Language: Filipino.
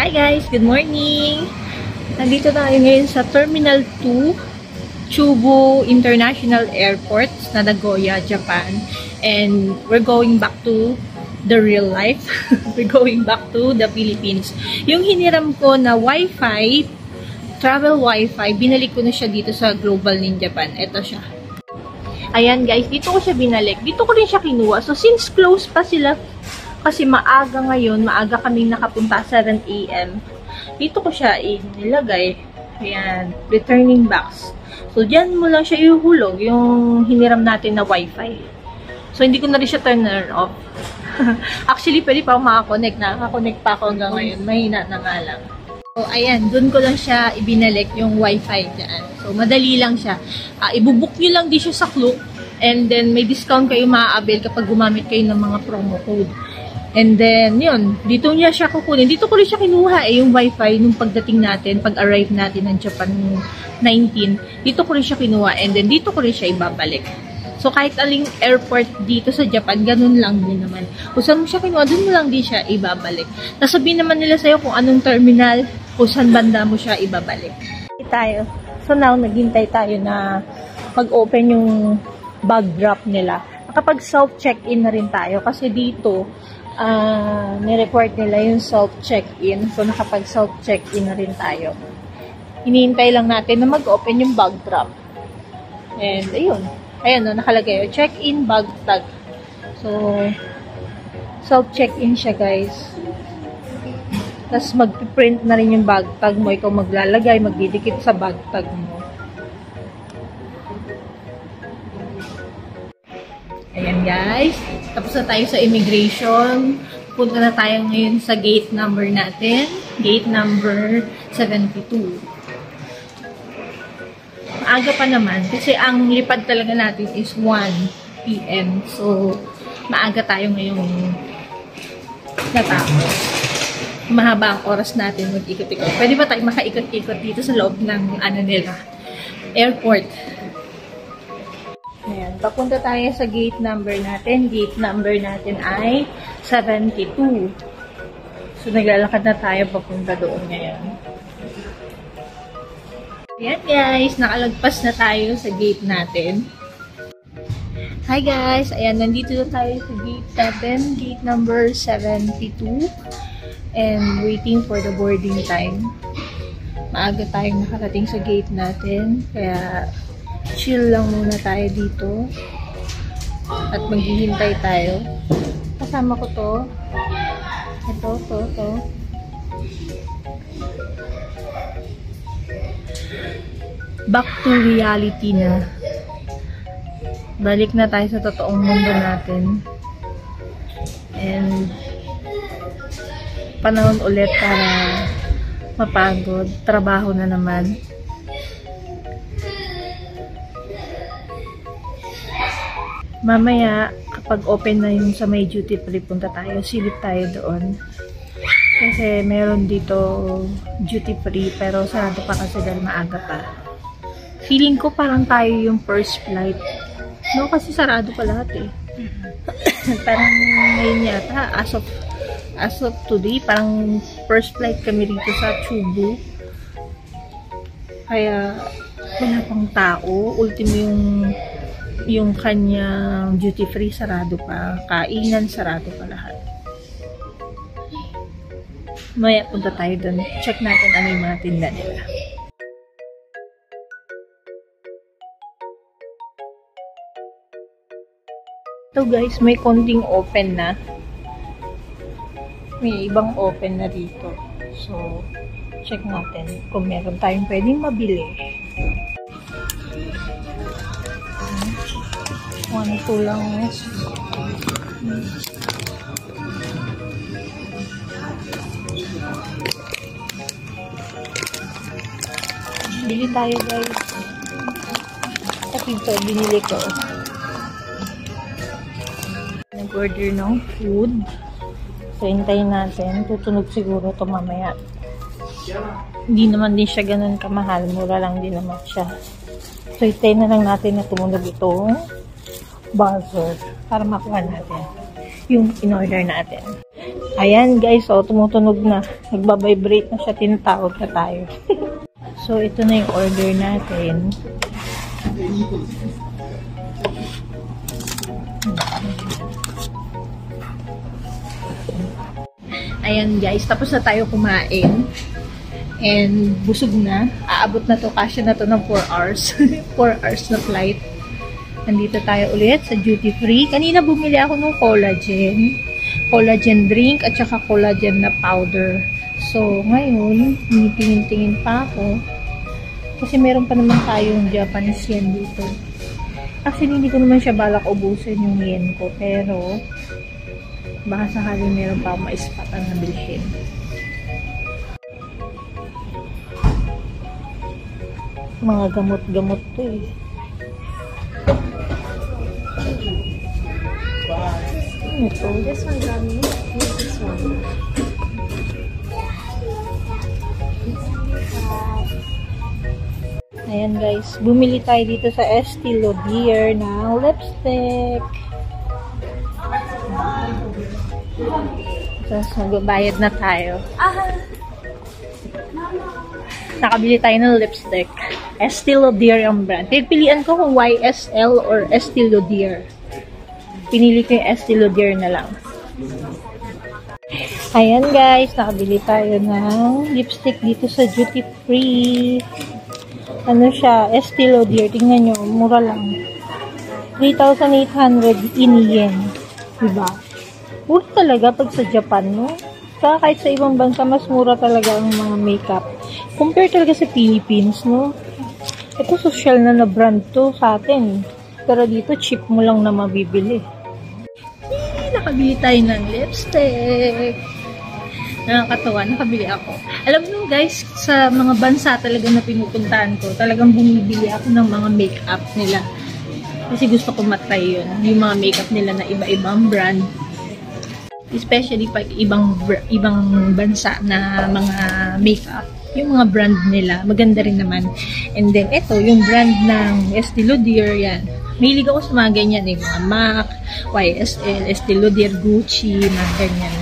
Hi guys! Good morning! Nandito tayo ngayon sa Terminal 2, Chubu International Airport sa Nagoya, Japan. And we're going back to the real life. We're going back to the Philippines. Yung hiniram ko na Wi-Fi, travel Wi-Fi, binalik ko na siya dito sa Global in Japan. Ito siya. Ayan guys, dito ko siya binalik. Dito ko rin siya kinuha. So since close pa sila, kasi maaga ngayon, maaga kaming nakapunta, 7 AM. Dito ko siya inilagay. Ayan, returning box. So, dyan mo lang siya ihuhulog, yung hiniram natin na Wi-Fi. So, hindi ko na rin siya turn off. Actually, pwede pa ako makakonect. Nakakonect pa ako hanggang ngayon. Mahina na nga lang. So, ayan, dun ko lang siya ibinalik yung Wi-Fi dyan. So, madali lang siya. Ibubook nyo lang di siya sa Klook. And then, may discount kayo maa-avail kapag gumamit kayo ng mga promo code. And then, yun, dito niya siya kukunin. Dito ko rin siya kinuha yung Wi-Fi nung pagdating natin, pag-arrive natin ng Japan 19. Dito ko rin siya kinuha and then dito ko rin siya ibabalik. So, kahit aling airport dito sa Japan, ganun lang din naman. Kung saan mo siya kinuha, dun mo lang din siya ibabalik. Nasabihin naman nila sa'yo kung anong terminal, kung saan banda mo siya ibabalik. Tayo. So, now, naghintay tayo na mag-open yung bag drop nila. Kapag self-check-in na rin tayo kasi dito, ni-report nila yung self-check-in. So, nakapag self-check-in na rin tayo. Hinihintay lang natin na mag-open yung bag drop. And, ayun. Ayan, no, nakalagay. Check-in bag tag. So, self-check-in siya, guys. Tapos, mag-print na rin yung bag tag mo. Ikaw maglalagay, magdidikit sa bag tag mo. Ayan, guys. Tapos na tayo sa immigration. Punta na tayo ngayon sa gate number natin. Gate number 72. Maaga pa naman. Kasi ang lipad talaga natin is 1 PM. So, maaga tayo ngayong natapos. Mahaba ang oras natin mag-ikot-ikot. Pwede ba tayo makaikot-ikot dito sa loob ng airport? Ayan, papunta tayo sa gate number natin. Gate number natin ay 72. So, naglalakad na tayo papunta doon ngayon. Ayan guys, nakalagpas na tayo sa gate natin. Hi guys, ayan, nandito na tayo sa gate natin. Gate number 72. And waiting for the boarding time. Maaga tayong nakarating sa gate natin. Kaya, chill lang muna tayo dito at maghihintay tayo. Kasama ko to. Ito. Back to reality na. Balik na tayo sa totoong mundo natin. And panahon ulit para mapagod. Trabaho na naman. Mamaya, kapag open na yung sa may duty free, punta tayo, silip tayo doon. Kasi meron dito duty free, pero sarado pa kasi dahil maaga pa. Feeling ko parang tayo yung first flight. No, kasi sarado pa lahat eh. Parang ngayon yata, as of today, parang first flight kami rito sa Chubu. Kaya, wala pang tao. Ultimo yung kanyang duty free sarado pa, kainan sarado pa lahat. Maya punta tayo doon, check natin ano yung mga tinda nila. So guys, may konting open na, may ibang open na dito, so check natin kung meron tayong pwedeng mabili. 1-2 lang. Bili tayo guys. Ito, binili ko. Nag-order ng food. So, hintayin natin. Tutunog siguro ito mamaya. Hindi naman din siya ganun kamahal. Mura lang din naman siya. So, hintayin na lang natin na tumunog itong buzzer para makuha natin yung in-order natin. Ayan guys, oh, tumutunog na. Nagbabibrate na siya, tinatawag na tayo. So, ito na yung order natin. Ayan guys, tapos na tayo kumain. And busog na. Aabot na to, kasya na to ng 4 hours. 4 hours na flight. Nandito tayo ulit sa duty free. Kanina bumili ako ng collagen drink at saka collagen na powder. So, ngayon, tingin-tingin pa ako. Kasi meron pa naman tayong Japanese yen dito. Actually, hindi ko naman siya balak ubusin yung yen ko. Pero, baka sakaling meron pa akong maispatan na bilhin. Mga gamot-gamot to eh. Ito. This one, Gummy. This one. Ayan guys, bumili tayo dito sa Estee Lauder ng lipstick. Tapos magbabayad na tayo. Nakabili tayo ng lipstick. Estee Lauder ang brand. Pilihan ko kung YSL or Estee Lauder. Pinili ko yung Estee Lauder na lang. Ayan guys, nakabili tayo ng lipstick dito sa duty free. Ano siya, Estee Lauder. Tingnan nyo, mura lang. 3,800 in yen. Diba? Mura talaga pag sa Japan, no? Saka kahit sa ibang bansa, mas mura talaga ang mga makeup. Compare talaga sa Philippines, no? Ito, social na brand to sa atin. Pero dito, cheap mo lang na mabibili. Nakabili tayo ng lipstick. Nakakatawa, nakabili ako. Alam mo guys, sa mga bansa talaga na pinupuntahan ko, talagang bumibili ako ng mga makeup nila. Kasi gusto ko matry yun. Yung mga makeup nila na iba-ibang brand. Especially pag ibang bansa na mga makeup. Yung mga brand nila, maganda rin naman. And then, ito, yung brand ng Estee Lauder, yan. Mahilig ako sa mga ganyan eh. Mga MAC, YSL, Estee Lauder, Gucci, mga ganyan.